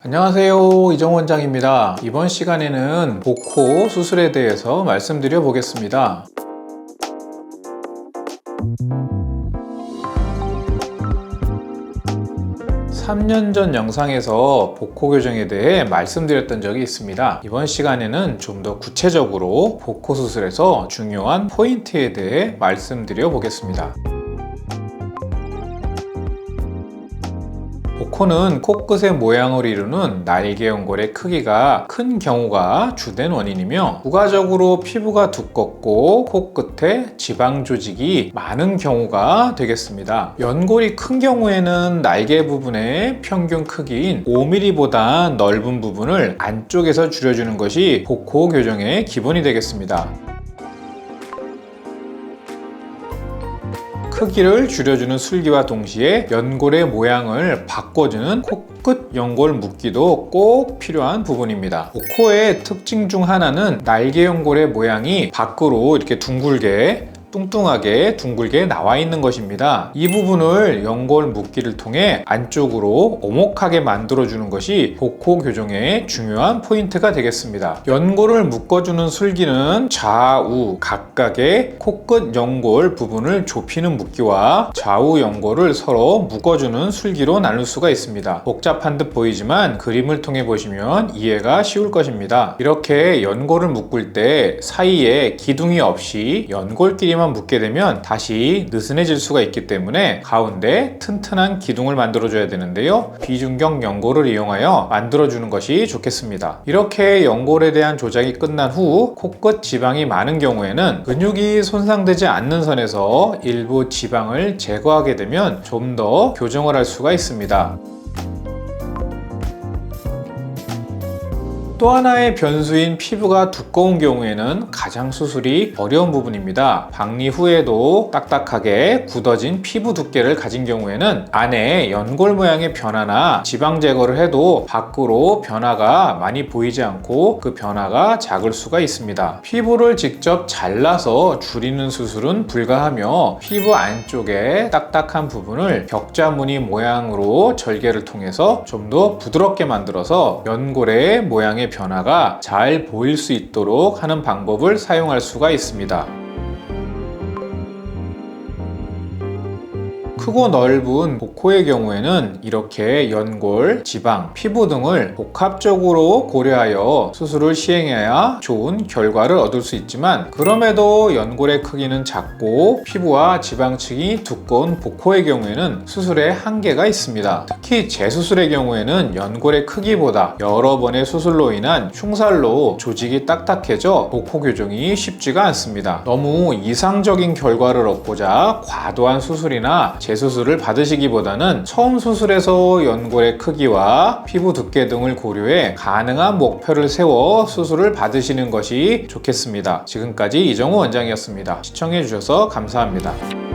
안녕하세요, 이정호 원장입니다. 이번 시간에는 복코 수술에 대해서 말씀드려 보겠습니다. 3년 전 영상에서 복코 교정에 대해 말씀드렸던 적이 있습니다. 이번 시간에는 좀 더 구체적으로 복코 수술에서 중요한 포인트에 대해 말씀드려 보겠습니다. 복코는 코끝의 모양을 이루는 날개 연골의 크기가 큰 경우가 주된 원인이며, 부가적으로 피부가 두껍고 코끝에 지방 조직이 많은 경우가 되겠습니다. 연골이 큰 경우에는 날개 부분의 평균 크기인 5mm보다 넓은 부분을 안쪽에서 줄여주는 것이 복코 교정의 기본이 되겠습니다. 크기를 줄여주는 술기와 동시에 연골의 모양을 바꿔주는 코끝 연골 묶기도 꼭 필요한 부분입니다. 복코의 특징 중 하나는 날개 연골의 모양이 밖으로 이렇게 뚱뚱하게 둥글게 나와 있는 것입니다. 이 부분을 연골 묶기를 통해 안쪽으로 오목하게 만들어주는 것이 복코 교정의 중요한 포인트가 되겠습니다. 연골을 묶어주는 술기는 좌우 각각의 코끝 연골 부분을 좁히는 묶기와 좌우 연골을 서로 묶어주는 술기로 나눌 수가 있습니다. 복잡한 듯 보이지만 그림을 통해 보시면 이해가 쉬울 것입니다. 이렇게 연골을 묶을 때 사이에 기둥이 없이 연골끼리만 묶게 되면 다시 느슨해질 수가 있기 때문에 가운데 튼튼한 기둥을 만들어 줘야 되는데요, 비중격 연골을 이용하여 만들어 주는 것이 좋겠습니다. 이렇게 연골에 대한 조작이 끝난 후 코끝 지방이 많은 경우에는 근육이 손상되지 않는 선에서 일부 지방을 제거하게 되면 좀 더 교정을 할 수가 있습니다. 또 하나의 변수인 피부가 두꺼운 경우에는 가장 수술이 어려운 부분입니다. 박리 후에도 딱딱하게 굳어진 피부 두께를 가진 경우에는 안에 연골 모양의 변화나 지방 제거를 해도 밖으로 변화가 많이 보이지 않고 그 변화가 작을 수가 있습니다. 피부를 직접 잘라서 줄이는 수술은 불가하며 피부 안쪽에 딱딱한 부분을 격자무늬 모양으로 절개를 통해서 좀 더 부드럽게 만들어서 연골의 모양의 변화가 잘 보일 수 있도록 하는 방법을 사용할 수가 있습니다. 크고 넓은 복코의 경우에는 이렇게 연골, 지방, 피부 등을 복합적으로 고려하여 수술을 시행해야 좋은 결과를 얻을 수 있지만, 그럼에도 연골의 크기는 작고 피부와 지방층이 두꺼운 복코의 경우에는 수술에 한계가 있습니다. 특히 재수술의 경우에는 연골의 크기보다 여러 번의 수술로 인한 흉살로 조직이 딱딱해져 복코 교정이 쉽지가 않습니다. 너무 이상적인 결과를 얻고자 과도한 수술이나 재수술을 받으시기보다는 처음 수술에서 연골의 크기와 피부 두께 등을 고려해 가능한 목표를 세워 수술을 받으시는 것이 좋겠습니다. 지금까지 이정호 원장이었습니다. 시청해주셔서 감사합니다.